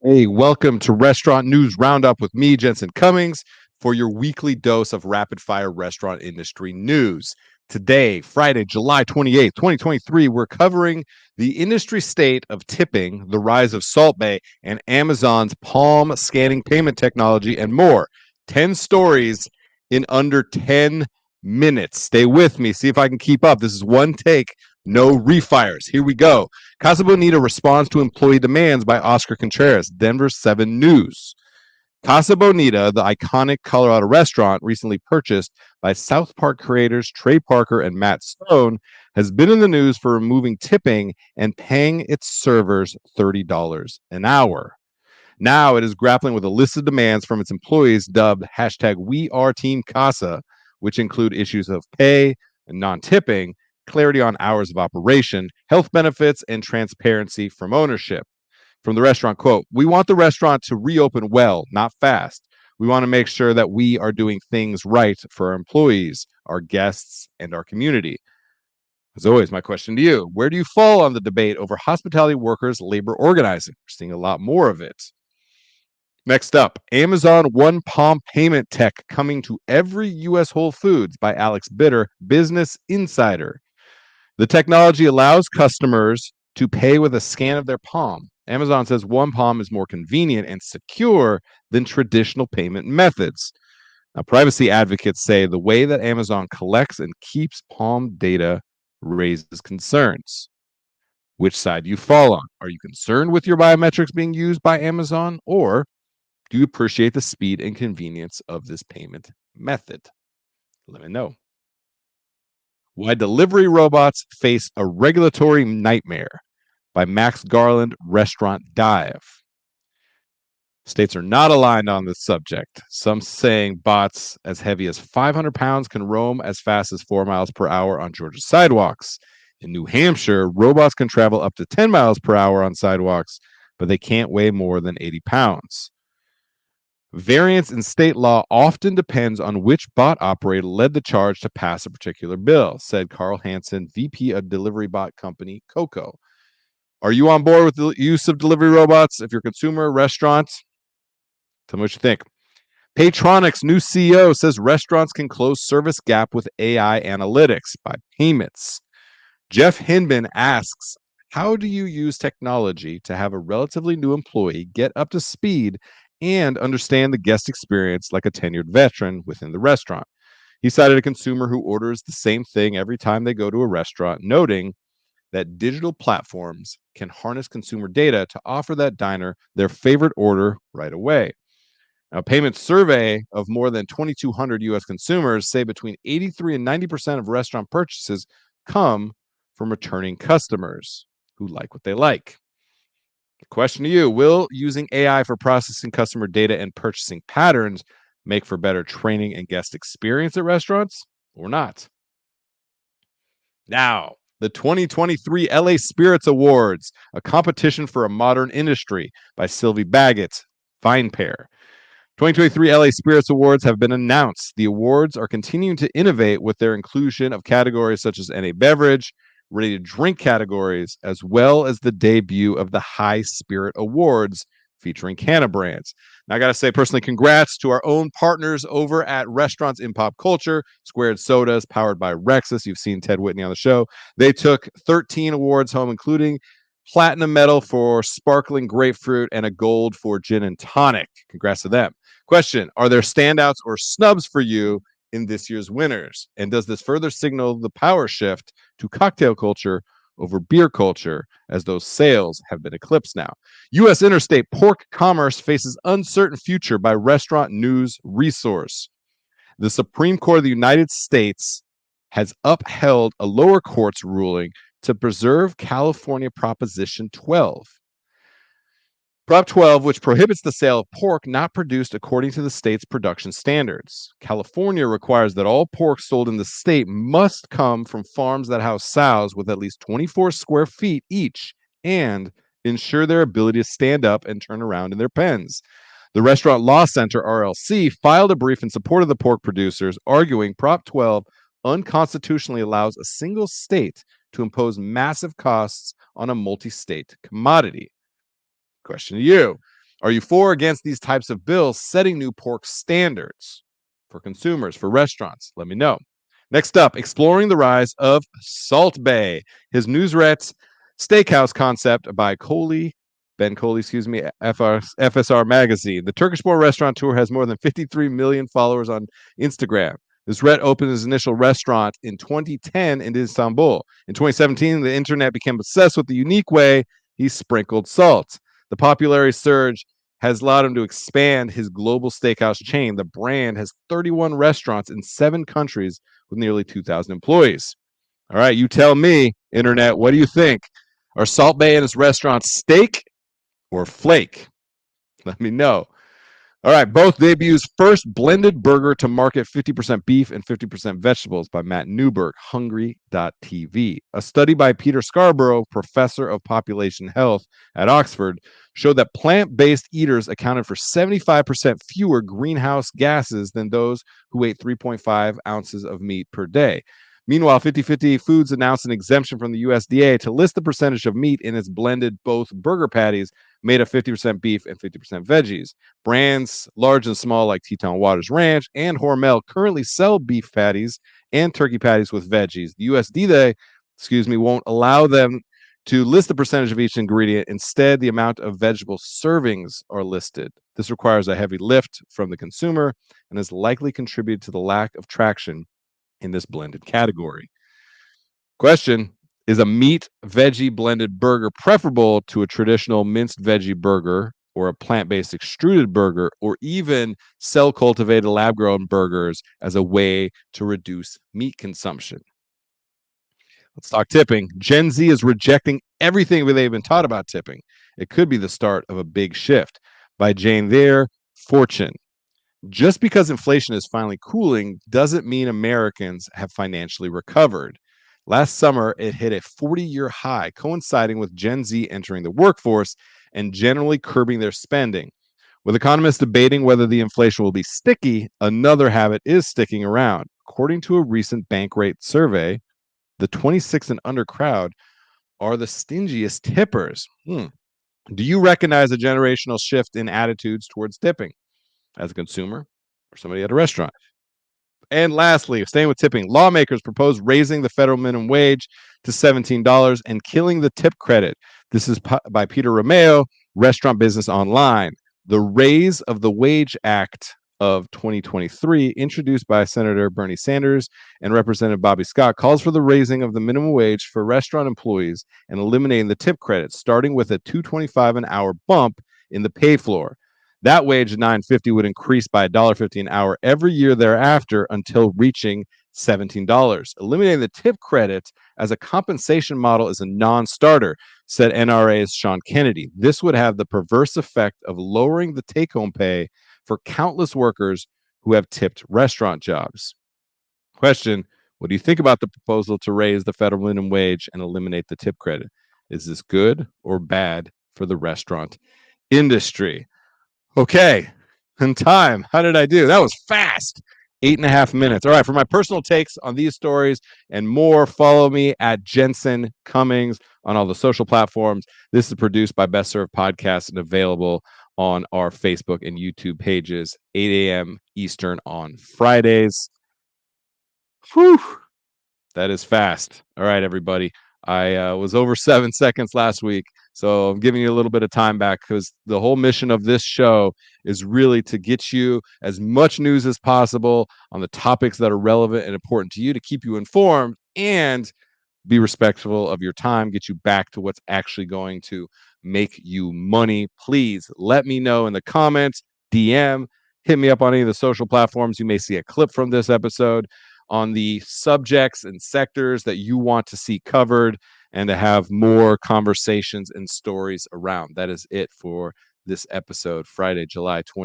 Hey, welcome to Restaurant News Roundup with me, Jensen Cummings, for your weekly dose of rapid fire restaurant industry news. Today, Friday, July 28th, 2023, we're covering the industry state of tipping, the rise of Salt Bay, and Amazon's palm scanning payment technology, and more. 10 stories in under 10 minutes. Stay with me, see if I can keep up. This is one take, no refires. Here we go. Casa Bonita responds to employee demands by Oscar Contreras, Denver 7 News. Casa Bonita, the iconic Colorado restaurant recently purchased by South Park creators Trey Parker and Matt Stone, has been in the news for removing tipping and paying its servers $30 an hour. Now it is grappling with a list of demands from its employees dubbed hashtag We Are Team Casa, which include issues of pay and non-tipping, clarity on hours of operation, health benefits, and transparency from ownership. From the restaurant, quote, "We want the restaurant to reopen well, not fast. We want to make sure that we are doing things right for our employees, our guests, and our community." As always, my question to you, where do you fall on the debate over hospitality workers' labor organizing? We're seeing a lot more of it. Next up, Amazon One Palm payment tech coming to every U.S. Whole Foods by Alex Bitter, Business Insider. The technology allows customers to pay with a scan of their palm. Amazon says One Palm is more convenient and secure than traditional payment methods. Now, privacy advocates say the way that Amazon collects and keeps palm data raises concerns. Which side do you fall on? Are you concerned with your biometrics being used by Amazon, or do you appreciate the speed and convenience of this payment method? Let me know. Why delivery robots face a regulatory nightmare by Max Garland, Restaurant Dive. States are not aligned on this subject. Some saying bots as heavy as 500 pounds can roam as fast as 4 miles per hour on Georgia sidewalks. In New Hampshire, robots can travel up to 10 miles per hour on sidewalks, but they can't weigh more than 80 pounds. Variance in state law often depends on which bot operator led the charge to pass a particular bill, said Carl Hansen, VP of delivery bot company Coco. Are you on board with the use of delivery robots? If you're a consumer, restaurants, tell me what you think. Paytronic's new CEO says restaurants can close service gap with AI analytics by payments. Jeff Hinman asks, how do you use technology to have a relatively new employee get up to speed and understand the guest experience like a tenured veteran within the restaurant? He cited a consumer who orders the same thing every time they go to a restaurant, noting that digital platforms can harness consumer data to offer that diner their favorite order right away. A payment survey of more than 2,200 U.S. consumers say between 83 and 90% of restaurant purchases come from returning customers who like what they like. The question to you, will using AI for processing customer data and purchasing patterns make for better training and guest experience at restaurants or not? Now, the 2023 LA Spirits Awards, a competition for a modern industry by Sylvie Baggett, Fine Pair. 2023 LA Spirits Awards have been announced. The awards are continuing to innovate with their inclusion of categories such as NA Beverage, ready to drink categories, as well as the debut of the High Spirit Awards featuring Canna brands. Now, I got to say personally, congrats to our own partners over at Restaurants in Pop Culture, Squared Sodas, powered by Rexus. You've seen Ted Whitney on the show. They took 13 awards home, including platinum medal for sparkling grapefruit and a gold for gin and tonic. Congrats to them. Question, are there standouts or snubs for you in this year's winners? And does this further signal the power shift to cocktail culture over beer culture, as those sales have been eclipsed now? U.S. interstate pork commerce faces uncertain future by Restaurant News Resource. The Supreme Court of the United States has upheld a lower court's ruling to preserve California Proposition 12. Prop 12, which prohibits the sale of pork not produced according to the state's production standards. California requires that all pork sold in the state must come from farms that house sows with at least 24 square feet each and ensure their ability to stand up and turn around in their pens. The Restaurant Law Center, RLC, filed a brief in support of the pork producers, arguing Prop 12 unconstitutionally allows a single state to impose massive costs on a multi-state commodity. Question to you. Are you for or against these types of bills setting new pork standards for consumers, for restaurants? Let me know. Next up, exploring the rise of Salt Bay, his newsret's steakhouse concept by Ben Coley, FSR Magazine. The Turkish-born restaurateur has more than 53 million followers on Instagram. This Ret opened his initial restaurant in 2010 in Istanbul. In 2017, the internet became obsessed with the unique way he sprinkled salt. The popularity surge has allowed him to expand his global steakhouse chain. The brand has 31 restaurants in 7 countries with nearly 2,000 employees. All right, you tell me, internet, what do you think? Are Salt Bay and his restaurants steak or flake? Let me know. All right, both debuts first blended burger to market 50% beef and 50% vegetables by Matt Newberg, Hungry.tv. A study by Peter Scarborough, professor of population health at Oxford, showed that plant-based eaters accounted for 75% fewer greenhouse gases than those who ate 3.5 ounces of meat per day. Meanwhile, 50/50 Foods announced an exemption from the USDA to list the percentage of meat in its blended both burger patties made of 50% beef and 50% veggies. Brands large and small like Teton Waters Ranch and Hormel currently sell beef patties and turkey patties with veggies. The USDA, won't allow them to list the percentage of each ingredient. Instead, the amount of vegetable servings are listed. This requires a heavy lift from the consumer and has likely contributed to the lack of traction in this blended category. Question: is a meat veggie blended burger preferable to a traditional minced veggie burger or a plant-based extruded burger or even cell cultivated lab grown burgers as a way to reduce meat consumption? Let's talk tipping. Gen Z is rejecting everything they've been taught about tipping. It could be the start of a big shift. By Jane There, Fortune. Just because inflation is finally cooling doesn't mean Americans have financially recovered. Last summer, it hit a 40-year high, coinciding with Gen Z entering the workforce and generally curbing their spending. With economists debating whether the inflation will be sticky, another habit is sticking around. According to a recent Bankrate survey, the 26 and under crowd are the stingiest tippers. Do you recognize a generational shift in attitudes towards tipping as a consumer or somebody at a restaurant? And lastly, staying with tipping, lawmakers propose raising the federal minimum wage to $17 and killing the tip credit. This is by Peter Romeo, Restaurant Business Online. The Raise of the Wage Act of 2023, introduced by Senator Bernie Sanders and Representative Bobby Scott, calls for the raising of the minimum wage for restaurant employees and eliminating the tip credit, starting with a $2.25 an hour bump in the pay floor. That wage of $9.50 would increase by $1.50 an hour every year thereafter until reaching $17. Eliminating the tip credit as a compensation model is a non-starter, said NRA's Sean Kennedy. This would have the perverse effect of lowering the take-home pay for countless workers who have tipped restaurant jobs. Question: what do you think about the proposal to raise the federal minimum wage and eliminate the tip credit? Is this good or bad for the restaurant industry? Okay, in time. How did I do? That was fast. 8.5 minutes. All right, for my personal takes on these stories and more, follow me at Jensen Cummings on all the social platforms. This is produced by Best Served Podcast and available on our Facebook and YouTube pages, 8 a.m. Eastern on Fridays. Whew, that is fast. All right, everybody. I was over 7 seconds last week, so I'm giving you a little bit of time back because the whole mission of this show is really to get you as much news as possible on the topics that are relevant and important to you, to keep you informed and be respectful of your time, get you back to what's actually going to make you money. Please let me know in the comments, DM, hit me up on any of the social platforms. You may see a clip from this episode on the subjects and sectors that you want to see covered and to have more conversations and stories around. That is it for this episode, Friday, July 20th.